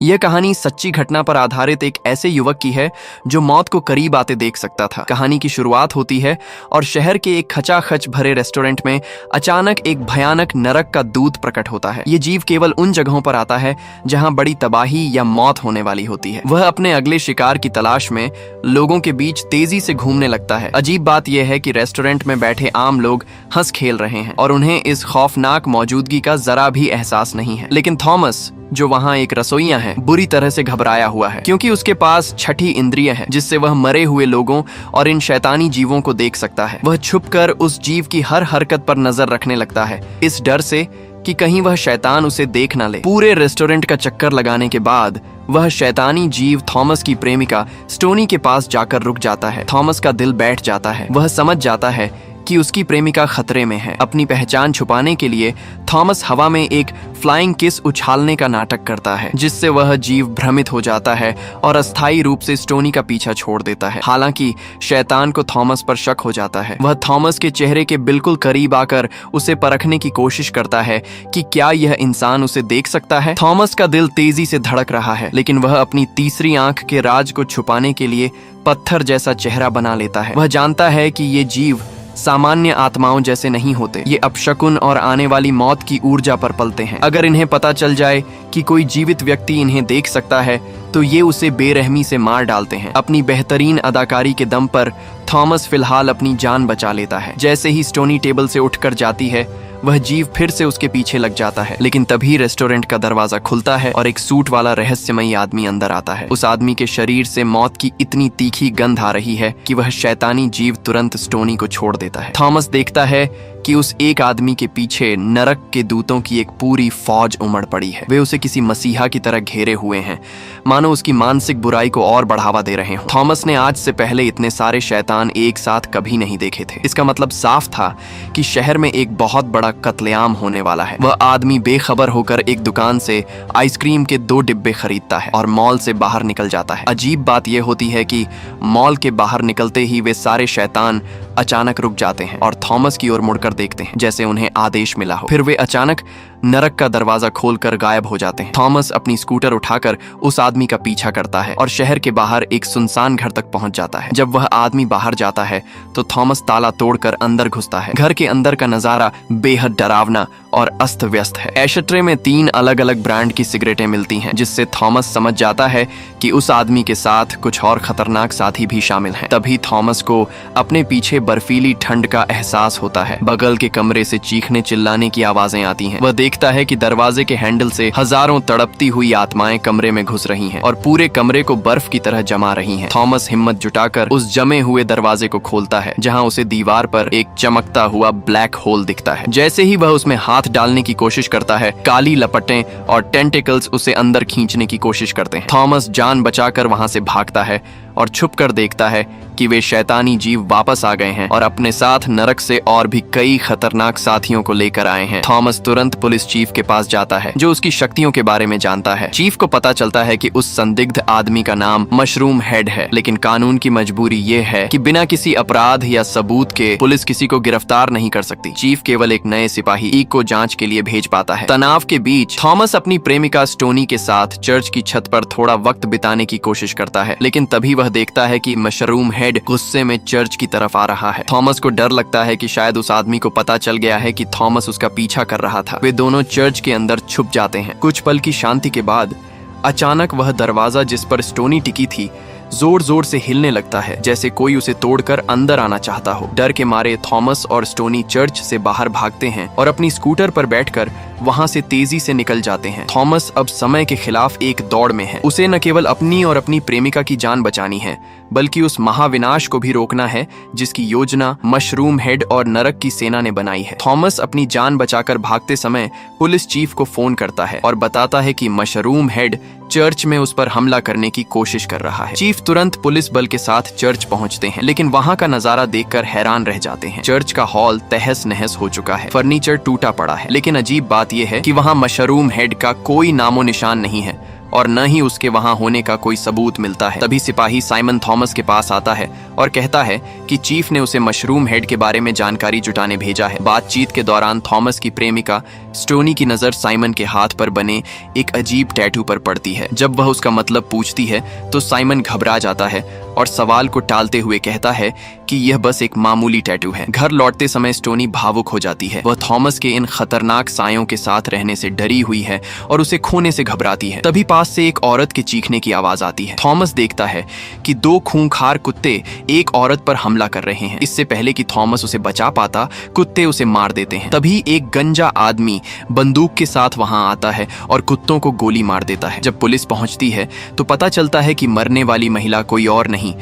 यह कहानी सच्ची घटना पर आधारित एक ऐसे युवक की है जो मौत को करीब आते देख सकता था। कहानी की शुरुआत होती है और शहर के एक खचाखच भरे रेस्टोरेंट में अचानक एक भयानक नरक का दूत प्रकट होता है। ये जीव केवल उन जगहों पर आता है जहां बड़ी तबाही या मौत होने वाली होती है। वह अपने अगले शिकार की तलाश में लोगों के बीच तेजी से घूमने लगता है। अजीब बात यह है कि रेस्टोरेंट में बैठे आम लोग हंस खेल रहे हैं और उन्हें इस खौफनाक मौजूदगी का जरा भी एहसास नहीं है। लेकिन थॉमस, जो वहाँ एक रसोइया है, बुरी तरह से घबराया हुआ है क्योंकि उसके पास छठी इंद्रिय है जिससे वह मरे हुए लोगों और इन शैतानी जीवों को देख सकता है। वह छुपकर उस जीव की हर हरकत पर नजर रखने लगता है, इस डर से कि कहीं वह शैतान उसे देख न ले। पूरे रेस्टोरेंट का चक्कर लगाने के बाद वह शैतानी जीव थॉमस की प्रेमिका स्टोनी के पास जाकर रुक जाता है। थॉमस का दिल बैठ जाता है। वह समझ जाता है कि उसकी प्रेमिका खतरे में है। अपनी पहचान छुपाने के लिए थॉमस हवा में एक फ्लाइंग किस उछालने का नाटक करता है, जिससे वह जीव भ्रमित हो जाता है और अस्थायी रूप से स्टोनी का पीछा छोड़ देता है। हालांकि शैतान को थॉमस पर शक हो जाता है। वह थॉमस के चेहरे के बिल्कुल करीब आकर उसे परखने की कोशिश करता है कि क्या यह इंसान उसे देख सकता है। थॉमस का दिल तेजी से धड़क रहा है, लेकिन वह अपनी तीसरी आंख के राज को छुपाने के लिए पत्थर जैसा चेहरा बना लेता है। वह जानता है कि ये जीव सामान्य आत्माओं जैसे नहीं होते। ये अपशकुन और आने वाली मौत की ऊर्जा पर पलते हैं। अगर इन्हें पता चल जाए कि कोई जीवित व्यक्ति इन्हें देख सकता है तो ये उसे बेरहमी से मार डालते हैं। अपनी बेहतरीन अदाकारी के दम पर थॉमस फिलहाल अपनी जान बचा लेता है। जैसे ही स्टोनी टेबल से उठकर जाती है, वह जीव फिर से उसके पीछे लग जाता है। लेकिन तभी रेस्टोरेंट का दरवाजा खुलता है और एक सूट वाला रहस्यमयी आदमी अंदर आता है। उस आदमी के शरीर से मौत की इतनी तीखी गंध आ रही है कि वह शैतानी जीव तुरंत स्टोनी को छोड़ देता है। थॉमस देखता है कि उस एक आदमी के पीछे नरक के दूतों की एक पूरी फौज उमड़ पड़ी है। वे उसे किसी मसीहा की तरह घेरे हुए हैं, मानो उसकी मानसिक बुराई को और बढ़ावा दे रहे हों। थॉमस ने आज से पहले इतने सारे शैतान एक साथ कभी नहीं देखे थे। इसका मतलब साफ था कि शहर में एक बहुत बड़ा कत्लेआम होने वाला है। वह आदमी बेखबर होकर एक दुकान से आइसक्रीम के 2 डिब्बे खरीदता है और मॉल से बाहर निकल जाता है। अजीब बात यह होती है कि मॉल के बाहर निकलते ही वे सारे शैतान अचानक रुक जाते हैं और थॉमस की ओर मुड़कर देखते हैं, जैसे उन्हें आदेश मिला हो। फिर वे अचानक नरक का दरवाजा खोलकर गायब हो जाते हैं। थॉमस अपनी स्कूटर उठाकर उस आदमी का पीछा करता है और शहर के बाहर एक सुनसान घर तक पहुंच जाता है। जब वह आदमी बाहर जाता है तो थॉमस ताला तोड़कर अंदर घुसता है। घर के अंदर का नजारा बेहद डरावना और अस्त व्यस्त है। एशट्रे में 3 अलग अलग ब्रांड की सिगरेटें मिलती हैं, जिससे थॉमस समझ जाता है कि उस आदमी के साथ कुछ और खतरनाक साथी भी शामिल हैं। तभी थॉमस को अपने पीछे बर्फीली ठंड का एहसास होता है। बगल के कमरे से चीखने चिल्लाने की आवाजें आती हैं। वह देखता है कि दरवाजे के हैंडल से हजारों तड़पती हुई आत्माएं कमरे में घुस रही हैं और पूरे कमरे को बर्फ की तरह जमा रही हैं। थॉमस हिम्मत जुटाकर उस जमे हुए दरवाजे को खोलता है, जहां उसे दीवार पर एक चमकता हुआ ब्लैक होल दिखता है। जैसे ही वह उसमें हाथ डालने की कोशिश करता है, काली लपटें और टेंटिकल्स उसे अंदर खींचने की कोशिश करते हैं। थॉमस जान बचाकर वहां से भागता है और छुपकर देखता है कि वे शैतानी जीव वापस आ गए हैं और अपने साथ नरक से और भी कई खतरनाक साथियों को लेकर आए हैं। थॉमस तुरंत पुलिस चीफ के पास जाता है, जो उसकी शक्तियों के बारे में जानता है। चीफ को पता चलता है कि उस संदिग्ध आदमी का नाम मशरूम हेड है, लेकिन कानून की मजबूरी ये है कि बिना किसी अपराध या सबूत के पुलिस किसी को गिरफ्तार नहीं कर सकती। चीफ केवल एक नए सिपाही ईक को जांच के लिए भेज पाता है। तनाव के बीच थॉमस अपनी प्रेमिका स्टोनी के साथ चर्च की छत पर थोड़ा वक्त बिताने की कोशिश करता है, लेकिन तभी वह देखता है कि मशरूम हेड गुस्से में चर्च की तरफ आ रहा है। थॉमस को डर लगता है कि शायद उस आदमी को पता चल गया है कि थॉमस उसका पीछा कर रहा था। वे दोनों चर्च के अंदर छुप जाते हैं। कुछ पल की शांति के बाद अचानक वह दरवाजा जिस पर स्टोनी टिकी थी जोर जोर से हिलने लगता है, जैसे कोई उसे तोड़कर अंदर आना चाहता हो। डर के मारे थॉमस और स्टोनी चर्च से बाहर भागते हैं और अपनी स्कूटर पर बैठकर वहां से तेजी से निकल जाते हैं। थॉमस अब समय के खिलाफ एक दौड़ में है। उसे न केवल अपनी और अपनी प्रेमिका की जान बचानी है, बल्कि उस महाविनाश को भी रोकना है जिसकी योजना मशरूम हेड और नरक की सेना ने बनाई है। थॉमस अपनी जान बचाकर भागते समय पुलिस चीफ को फोन करता है और बताता है कि मशरूम हेड चर्च में उस पर हमला करने की कोशिश कर रहा है। चीफ तुरंत पुलिस बल के साथ चर्च पहुंचते हैं, लेकिन वहां का नजारा देखकर हैरान रह जाते हैं। चर्च का हॉल तहस नहस हो चुका है, फर्नीचर टूटा पड़ा है, लेकिन अजीब बात यह है कि वहां मशरूम हेड का कोई नामो निशान नहीं है। और न ही उसके वहां होने का कोई सबूत मिलता है। तभी सिपाही साइमन थॉमस के पास आता है और कहता है कि चीफ ने उसे मशरूम हेड के बारे में जानकारी जुटाने भेजा है। बातचीत के दौरान थॉमस की प्रेमिका स्टोनी की नजर साइमन के हाथ पर बने एक अजीब टैटू पर पड़ती है। जब वह उसका मतलब पूछती है तो साइमन घबरा जाता है और सवाल को टालते हुए कहता है कि यह बस एक मामूली टैटू है। घर लौटते समय स्टोनी भावुक हो जाती है। वह थॉमस के इन खतरनाक सायों के साथ रहने से डरी हुई है और उसे खोने से घबराती है। तभी पास से एक औरत के चीखने की आवाज आती है। थॉमस देखता है कि 2 खूंखार कुत्ते एक औरत पर हमला कर रहे हैं। इससे पहले कि थॉमस उसे बचा पाता, कुत्ते उसे मार देते हैं। तभी एक गंजा आदमी बंदूक के साथ वहां आता है और कुत्तों को गोली मार देता है। जब पुलिस पहुंचती है तो पता चलता है कि मरने वाली महिला कोई और नहीं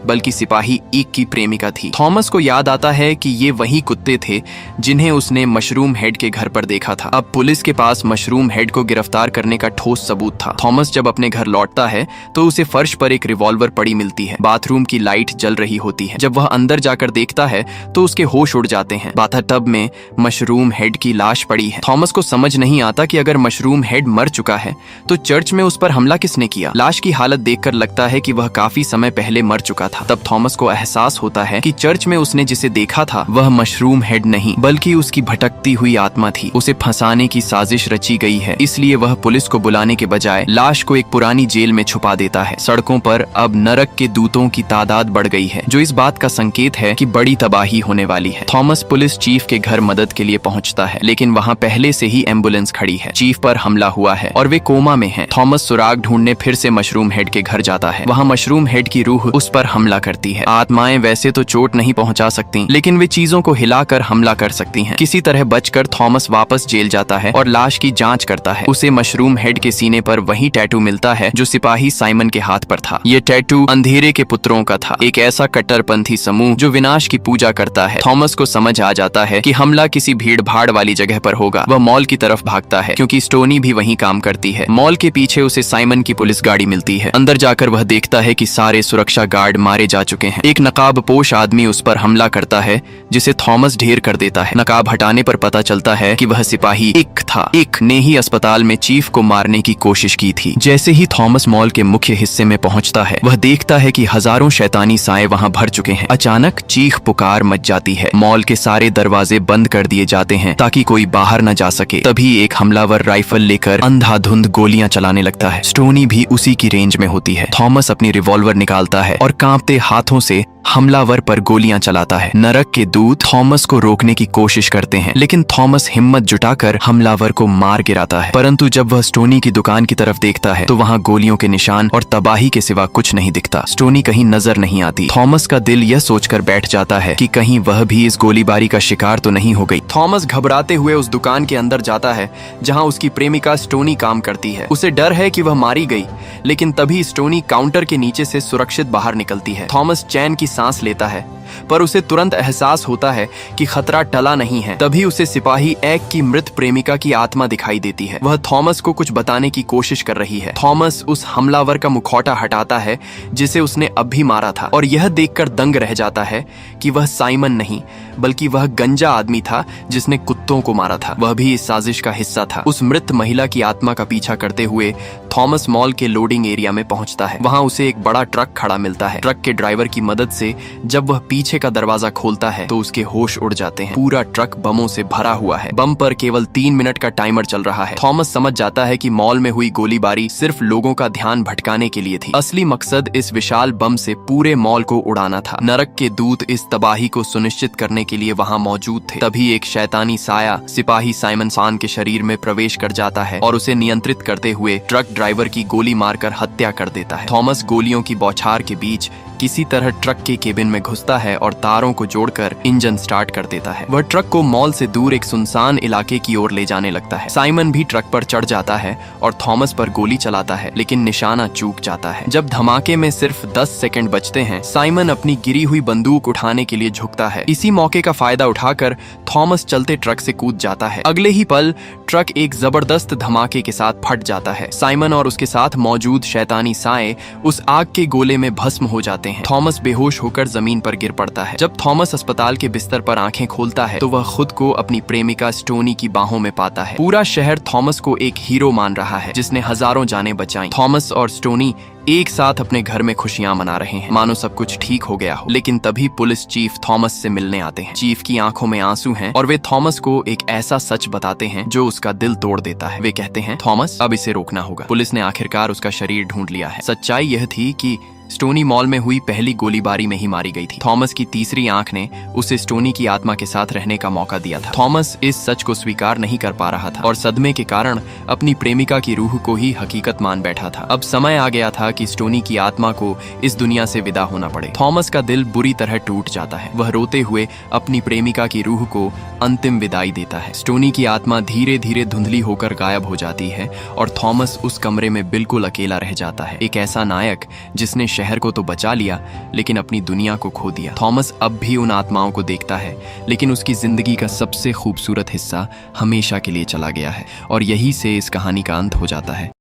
बल्कि सिपाही ईक की प्रेमिका थी। थॉमस को याद आता है कि ये वही कुत्ते थे जिन्हें उसने मशरूम हेड के घर पर देखा था। अब पुलिस के पास मशरूम हेड को गिरफ्तार करने का ठोस सबूत था। थॉमस जब अपने घर लौटता है तो उसे फर्श पर एक रिवॉल्वर पड़ी मिलती है। बाथरूम की लाइट जल रही होती है। जब वह अंदर जाकर देखता है तो उसके होश उड़ जाते हैं। बाथटब में मशरूम हेड की लाश पड़ी है। थॉमस को समझ नहीं आता कि अगर मशरूम हेड मर चुका है तो चर्च में उस पर हमला किसने किया। लाश की हालत देखकर लगता है कि वह काफी समय पहले मर चुका था। तब थॉमस को एहसास होता है कि चर्च में उसने जिसे देखा था वह मशरूम हेड नहीं बल्कि उसकी भटकती हुई आत्मा थी। उसे फंसाने की साजिश रची गई है, इसलिए वह पुलिस को बुलाने के बजाय लाश को एक पुरानी जेल में छुपा देता है। सड़कों पर अब नरक के दूतों की तादाद बढ़ गई है, जो इस बात का संकेत है कि बड़ी तबाही होने वाली है। थॉमस पुलिस चीफ के घर मदद के लिए पहुंचता है, लेकिन वहां पहले से ही एम्बुलेंस खड़ी है। चीफ पर हमला हुआ है और वे कोमा में हैं। थॉमस सुराग ढूंढने फिर से मशरूम हेड के घर जाता है। वहां मशरूम हेड की रूह उस पर हमला करती है। आत्माएं वैसे तो चोट नहीं पहुंचा सकती, लेकिन वे चीजों को हिलाकर हमला कर सकती हैं। किसी तरह बचकर थॉमस वापस जेल जाता है और लाश की जांच करता है। उसे मशरूम हेड के सीने पर वही टैटू मिलता है जो सिपाही साइमन के हाथ पर था। ये टैटू अंधेरे के पुत्रों का था, एक ऐसा कट्टरपंथी समूह जो विनाश की पूजा करता है। थॉमस को समझ आ जाता है कि हमला किसी भीड़ भाड़ वाली जगह पर होगा। वह मॉल की तरफ भागता है क्योंकि स्टोनी भी वहीं काम करती है। मॉल के पीछे उसे साइमन की पुलिस गाड़ी मिलती है। अंदर जाकर वह देखता है कि सारे सुरक्षा गार्ड मारे जा चुके हैं। एक नकाबपोश आदमी उस पर हमला करता है जिसे थॉमस ढेर कर देता है। नकाब हटाने पर पता चलता है कि वह सिपाही इक था। इक ने ही अस्पताल में चीफ को मारने की कोशिश की थी। जैसे ही थॉमस मॉल के मुख्य हिस्से में पहुंचता है, वह देखता है कि हजारों शैतानी साए वहां भर चुके हैं। अचानक चीख पुकार मच जाती है। मॉल के सारे दरवाजे बंद कर दिए जाते हैं ताकि कोई बाहर न जा सके। तभी एक हमलावर राइफल लेकर अंधाधुंध गोलियां चलाने लगता है। स्टोनी भी उसी की रेंज में होती है। थॉमस अपनी रिवॉल्वर निकालता है और कांपते हाथों से हमलावर पर गोलियां चलाता है। नरक के दूत थॉमस को रोकने की कोशिश करते हैं, लेकिन थॉमस हिम्मत जुटाकर हमलावर को मार गिराता है। परंतु जब वह स्टोनी की दुकान की तरफ देखता है तो वहां गोलियों के निशान और तबाही के सिवा कुछ नहीं दिखता। स्टोनी कहीं नजर नहीं आती। थॉमस का दिल यह सोचकर बैठ जाता है कि कहीं वह भी इस गोलीबारी का शिकार तो नहीं हो गई। थॉमस घबराते हुए उस दुकान के अंदर जाता है जहां उसकी प्रेमिका स्टोनी काम करती है। उसे डर है कि वह मारी गई, लेकिन तभी स्टोनी काउंटर के नीचे से सुरक्षित बाहर निकलती है। थॉमस चैन की सांस लेता है, पर उसे तुरंत एहसास होता है कि खतरा टला नहीं है। तभी उसे सिपाही एक की मृत प्रेमिका की आत्मा दिखाई देती है। वह थॉमस को कुछ बताने की कोशिश कर रही है। थॉमस उस हमलावर का मुखौटा हटाता है जिसे उसने अब भी मारा था, और यह देखकर दंग रह जाता है कि वह साइमन नहीं बल्कि वह गंजा आदमी था जिसने कुत्तों को मारा था। वह भी इस साजिश का हिस्सा था। उस मृत महिला की आत्मा का पीछा करते हुए थॉमस मॉल के लोडिंग एरिया में पहुंचता है। वहां उसे एक बड़ा ट्रक खड़ा मिलता है। ट्रक के ड्राइवर की मदद से जब वह पीछे का दरवाजा खोलता है तो उसके होश उड़ जाते हैं। पूरा ट्रक बमों से भरा हुआ है। बम पर केवल 3 मिनट का टाइमर चल रहा है। थॉमस समझ जाता है कि मॉल में हुई गोलीबारी सिर्फ लोगों का ध्यान भटकाने के लिए थी। असली मकसद इस विशाल बम से पूरे मॉल को उड़ाना था। नरक के दूत इस तबाही को सुनिश्चित करने के लिए वहां मौजूद थे। तभी एक शैतानी साया सिपाही साइमन सान के शरीर में प्रवेश कर जाता है और उसे नियंत्रित करते हुए ट्रक ड्राइवर की गोली मारकर हत्या कर देता है। थॉमस गोलियों की बौछार के बीच किसी तरह ट्रक के केबिन में घुसता है और तारों को जोड़कर इंजन स्टार्ट कर देता है। वह ट्रक को मॉल से दूर एक सुनसान इलाके की ओर ले जाने लगता है। साइमन भी ट्रक पर चढ़ जाता है और थॉमस पर गोली चलाता है, लेकिन निशाना चूक जाता है। जब धमाके में सिर्फ 10 सेकंड बचते हैं, साइमन अपनी गिरी हुई बंदूक उठाने के लिए झुकता है। इसी मौके का फायदा उठाकर थॉमस चलते ट्रक से कूद जाता है। अगले ही पल ट्रक एक जबरदस्त धमाके के साथ फट जाता है। साइमन और उसके साथ मौजूद शैतानी साए उस आग के गोले में भस्म हो जाते हैं। थॉमस बेहोश होकर जमीन पर गिर पड़ता है। जब थॉमस अस्पताल के बिस्तर पर आंखें खोलता है तो वह खुद को अपनी प्रेमिका स्टोनी की बाहों में पाता है। पूरा शहर थॉमस को एक हीरो मान रहा है जिसने हजारों जानें बचाई। थॉमस और स्टोनी एक साथ अपने घर में खुशियां मना रहे हैं, मानो सब कुछ ठीक हो गया हो। लेकिन तभी पुलिस चीफ थॉमस से मिलने आते हैं। चीफ की आंखों में आंसू हैं और वे थॉमस को एक ऐसा सच बताते हैं जो उसका दिल तोड़ देता है। वे कहते हैं, थॉमस, अब इसे रोकना होगा। पुलिस ने आखिरकार उसका शरीर ढूंढ लिया है। सच्चाई यह थी कि स्टोनी मॉल में हुई पहली गोलीबारी में ही मारी गई थी। थॉमस की तीसरी आंख ने उसे स्टोनी की आत्मा के साथ रहने का मौका दिया था। थॉमस इस सच को स्वीकार नहीं कर पा रहा था और सदमे के कारण अपनी प्रेमिका की रूह को ही हकीकत मान बैठा था। अब समय आ गया था कि स्टोनी की आत्मा को इस दुनिया से विदा होना पड़े। थॉमस का दिल बुरी तरह टूट जाता है। वह रोते हुए अपनी प्रेमिका की रूह को अंतिम विदाई देता है। स्टोनी की आत्मा धीरे धीरे धुंधली होकर गायब हो जाती है और थॉमस उस कमरे में बिल्कुल अकेला रह जाता है। एक ऐसा नायक जिसने शहर को तो बचा लिया लेकिन अपनी दुनिया को खो दिया। थॉमस अब भी उन आत्माओं को देखता है लेकिन उसकी जिंदगी का सबसे खूबसूरत हिस्सा हमेशा के लिए चला गया है और यही से इस कहानी का अंत हो जाता है।